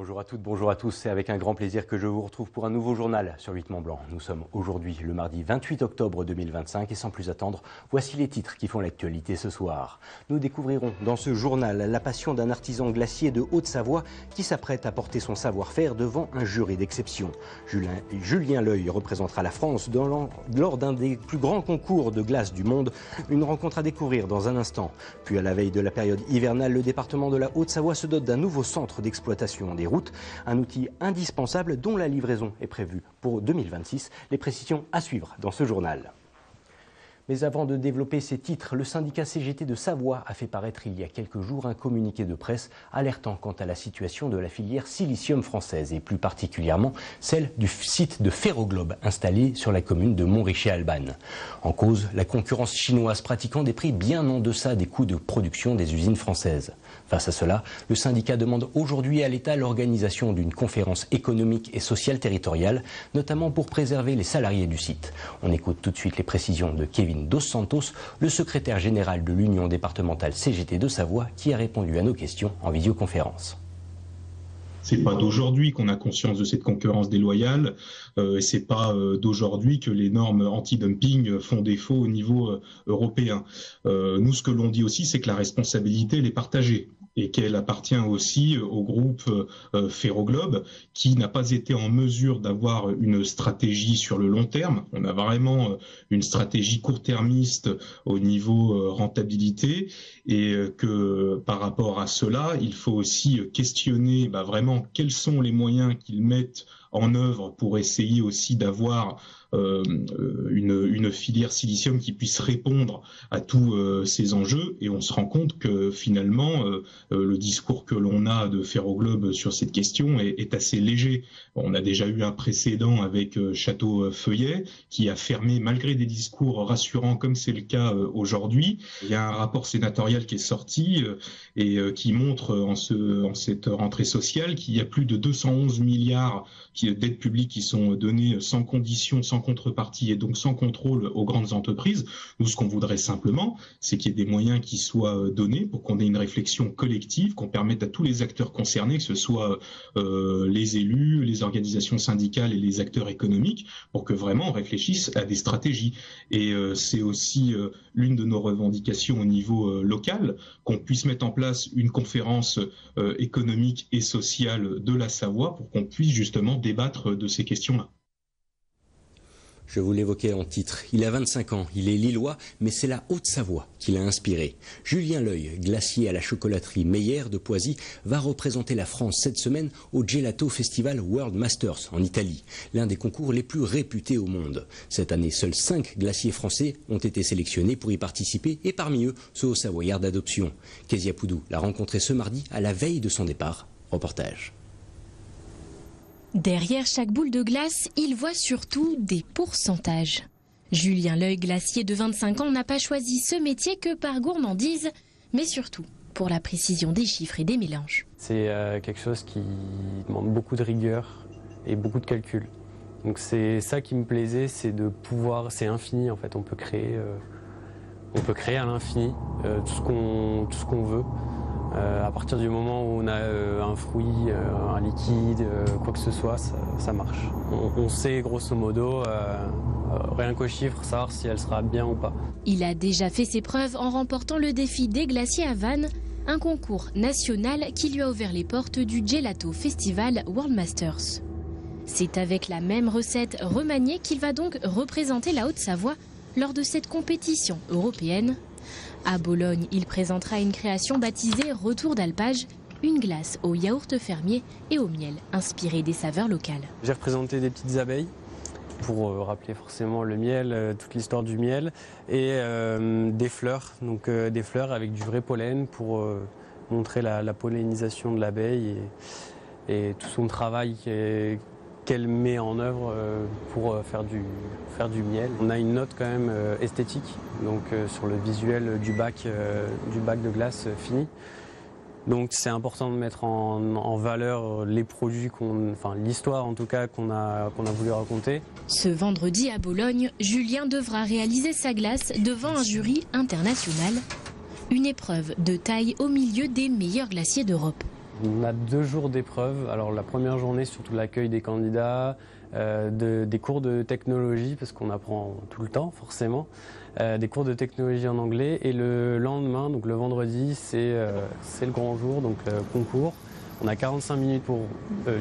Bonjour à toutes, bonjour à tous. C'est avec un grand plaisir que je vous retrouve pour un nouveau journal sur 8 Mont Blanc. Nous sommes aujourd'hui le mardi 28 octobre 2025 et sans plus attendre, voici les titres qui font l'actualité ce soir. Nous découvrirons dans ce journal la passion d'un artisan glacier de Haute-Savoie qui s'apprête à porter son savoir-faire devant un jury d'exception. Julien L'Oeil représentera la France lors d'un des plus grands concours de glace du monde. Une rencontre à découvrir dans un instant. Puis à la veille de la période hivernale, le département de la Haute-Savoie se dote d'un nouveau centre d'exploitation des routes, un outil indispensable dont la livraison est prévue pour 2026. Les précisions à suivre dans ce journal. Mais avant de développer ces titres, le syndicat CGT de Savoie a fait paraître il y a quelques jours un communiqué de presse alertant quant à la situation de la filière silicium française et plus particulièrement celle du site de Ferroglobe installé sur la commune de Montricher-Albanne. En cause, la concurrence chinoise pratiquant des prix bien en deçà des coûts de production des usines françaises. Face à cela, le syndicat demande aujourd'hui à l'État l'organisation d'une conférence économique et sociale territoriale, notamment pour préserver les salariés du site. On écoute tout de suite les précisions de Kevin Dos Santos, le secrétaire général de l'Union départementale CGT de Savoie, qui a répondu à nos questions en visioconférence. C'est pas d'aujourd'hui qu'on a conscience de cette concurrence déloyale, et c'est pas d'aujourd'hui que les normes anti-dumping font défaut au niveau européen. Nous, ce que l'on dit aussi, c'est que la responsabilité, elle est partagée et qu'elle appartient aussi au groupe Ferroglobe qui n'a pas été en mesure d'avoir une stratégie sur le long terme. On a vraiment une stratégie court-termiste au niveau rentabilité et que par rapport à cela, il faut aussi questionner vraiment quels sont les moyens qu'ils mettent en œuvre pour essayer aussi d'avoir une filière silicium qui puisse répondre à tous ces enjeux. Et on se rend compte que finalement, le discours que l'on a de Ferroglobe sur cette question est assez léger. On a déjà eu un précédent avec Château-Feuillet qui a fermé malgré des discours rassurants comme c'est le cas aujourd'hui. Il y a un rapport sénatorial qui est sorti et qui montre en cette rentrée sociale qu'il y a plus de 211 milliards d'aides publiques qui sont données sans condition, sans contrepartie et donc sans contrôle aux grandes entreprises. Nous, ce qu'on voudrait simplement, c'est qu'il y ait des moyens qui soient donnés pour qu'on ait une réflexion collective, qu'on permette à tous les acteurs concernés, que ce soit les élus, les organisations syndicales et les acteurs économiques, pour que vraiment on réfléchisse à des stratégies. Et c'est aussi l'une de nos revendications au niveau local, qu'on puisse mettre en place une conférence économique et sociale de la Savoie pour qu'on puisse justement débattre de ces questions-là. Je vous l'évoquais en titre, il a 25 ans, il est lillois, mais c'est la Haute-Savoie qui l'a inspiré. Julien L'Oeil, glacier à la chocolaterie Meyer de Poisy, va représenter la France cette semaine au Gelato Festival World Masters en Italie, l'un des concours les plus réputés au monde. Cette année, seuls 5 glaciers français ont été sélectionnés pour y participer et parmi eux, ce haut-savoyard d'adoption. Kezia Poudou l'a rencontré ce mardi à la veille de son départ. Reportage. Derrière chaque boule de glace, il voit surtout des pourcentages. Julien L'Oeil, glacier de 25 ans, n'a pas choisi ce métier que par gourmandise, mais surtout pour la précision des chiffres et des mélanges. C'est quelque chose qui demande beaucoup de rigueur et beaucoup de calcul. Donc c'est ça qui me plaisait, c'est de pouvoir, c'est infini en fait, on peut créer à l'infini tout ce qu'on veut. À partir du moment où on a un fruit, un liquide, quoi que ce soit, ça marche. On sait grosso modo, rien qu'aux chiffres, savoir si elle sera bien ou pas. Il a déjà fait ses preuves en remportant le défi des glaciers à Vannes, un concours national qui lui a ouvert les portes du Gelato Festival World Masters. C'est avec la même recette remaniée qu'il va donc représenter la Haute-Savoie lors de cette compétition européenne. À Bologne, il présentera une création baptisée Retour d'Alpage, une glace au yaourt fermier et au miel, inspirée des saveurs locales. J'ai représenté des petites abeilles pour rappeler forcément le miel, toute l'histoire du miel, et des fleurs, donc des fleurs avec du vrai pollen pour montrer la pollinisation de l'abeille et tout son travail qu'elle met en œuvre pour faire du miel. On a une note quand même esthétique, donc sur le visuel du bac de glace fini. Donc c'est important de mettre en valeur les produits l'histoire en tout cas qu'on a voulu raconter. Ce vendredi à Bologne, Julien devra réaliser sa glace devant un jury international. Une épreuve de taille au milieu des meilleurs glaciers d'Europe. On a 2 jours d'épreuves. Alors la première journée, surtout l'accueil des candidats, des cours de technologie, parce qu'on apprend tout le temps forcément, des cours de technologie en anglais. Et le lendemain, donc le vendredi, c'est le grand jour, donc concours. On a 45 minutes pour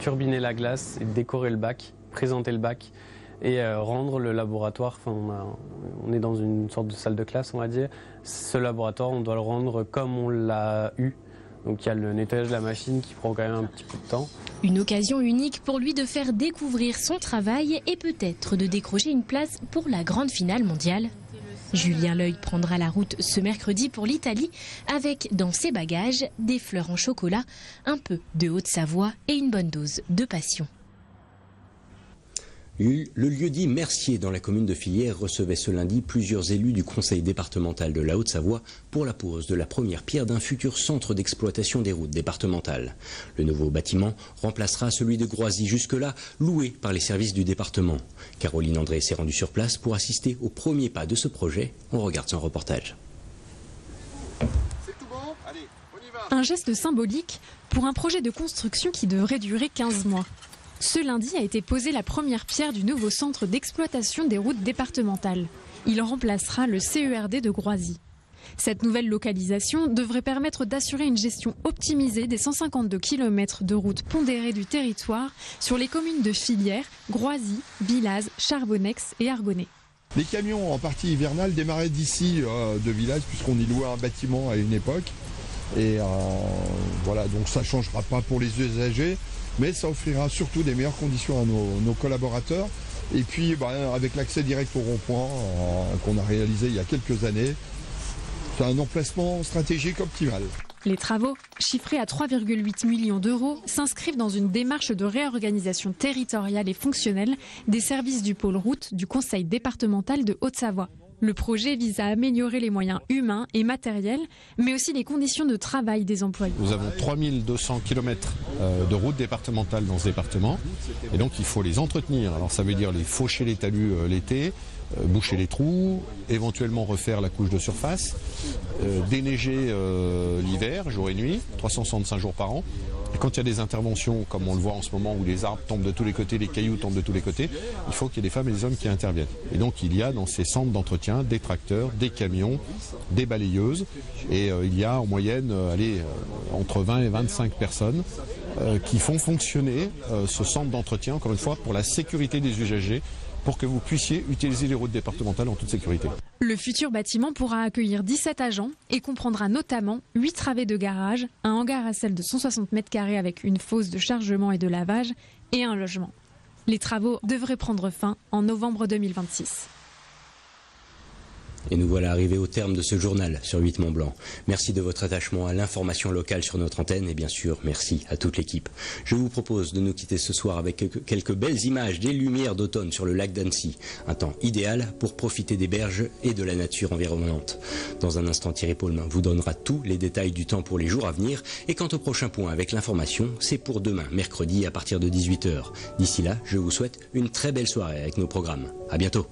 turbiner la glace et décorer le bac, présenter le bac et rendre le laboratoire. Enfin, on est dans une sorte de salle de classe, on va dire. Ce laboratoire, on doit le rendre comme on l'a eu. Donc il y a le nettoyage de la machine qui prend quand même un petit peu de temps. Une occasion unique pour lui de faire découvrir son travail et peut-être de décrocher une place pour la grande finale mondiale. Julien L'Oeil prendra la route ce mercredi pour l'Italie avec dans ses bagages des fleurs en chocolat, un peu de Haute-Savoie et une bonne dose de passion. Le lieu-dit Mercier dans la commune de Fillières recevait ce lundi plusieurs élus du conseil départemental de la Haute-Savoie pour la pose de la première pierre d'un futur centre d'exploitation des routes départementales. Le nouveau bâtiment remplacera celui de Groisy, jusque-là loué par les services du département. Caroline André s'est rendue sur place pour assister aux premiers pas de ce projet. On regarde son reportage. C'est tout bon ? Allez, on y va. Un geste symbolique pour un projet de construction qui devrait durer 15 mois. Ce lundi a été posée la première pierre du nouveau centre d'exploitation des routes départementales. Il remplacera le CERD de Groisy. Cette nouvelle localisation devrait permettre d'assurer une gestion optimisée des 152 km de routes pondérées du territoire sur les communes de Fillières, Groisy, Villaz, Charbonnex et Argonnet. Les camions en partie hivernale démarraient d'ici de Villaz puisqu'on y louait un bâtiment à une époque. Et voilà, donc ça ne changera pas pour les usagers. Mais ça offrira surtout des meilleures conditions à nos collaborateurs. Et puis avec l'accès direct au rond-point qu'on a réalisé il y a quelques années, c'est un emplacement stratégique optimal. Les travaux, chiffrés à 3,8 millions d'euros, s'inscrivent dans une démarche de réorganisation territoriale et fonctionnelle des services du pôle route du conseil départemental de Haute-Savoie. Le projet vise à améliorer les moyens humains et matériels, mais aussi les conditions de travail des employés. Nous avons 3200 km de routes départementales dans ce département, et donc il faut les entretenir. Alors ça veut dire les faucher les talus l'été, boucher les trous, éventuellement refaire la couche de surface, déneiger l'hiver, jour et nuit, 365 jours par an. Et quand il y a des interventions, comme on le voit en ce moment, où les arbres tombent de tous les côtés, les cailloux tombent de tous les côtés, il faut qu'il y ait des femmes et des hommes qui interviennent. Et donc il y a dans ces centres d'entretien des tracteurs, des camions, des balayeuses, et il y a en moyenne entre 20 et 25 personnes qui font fonctionner ce centre d'entretien, encore une fois, pour la sécurité des usagers, pour que vous puissiez utiliser les routes départementales en toute sécurité. Le futur bâtiment pourra accueillir 17 agents et comprendra notamment 8 travées de garage, un hangar à sel de 160 m² avec une fosse de chargement et de lavage et un logement. Les travaux devraient prendre fin en novembre 2026. Et nous voilà arrivés au terme de ce journal sur 8 Mont-Blanc. Merci de votre attachement à l'information locale sur notre antenne et bien sûr, merci à toute l'équipe. Je vous propose de nous quitter ce soir avec quelques belles images des lumières d'automne sur le lac d'Annecy. Un temps idéal pour profiter des berges et de la nature environnante. Dans un instant, Thierry Paulmin vous donnera tous les détails du temps pour les jours à venir. Et quant au prochain point avec l'information, c'est pour demain, mercredi à partir de 18 h. D'ici là, je vous souhaite une très belle soirée avec nos programmes. À bientôt.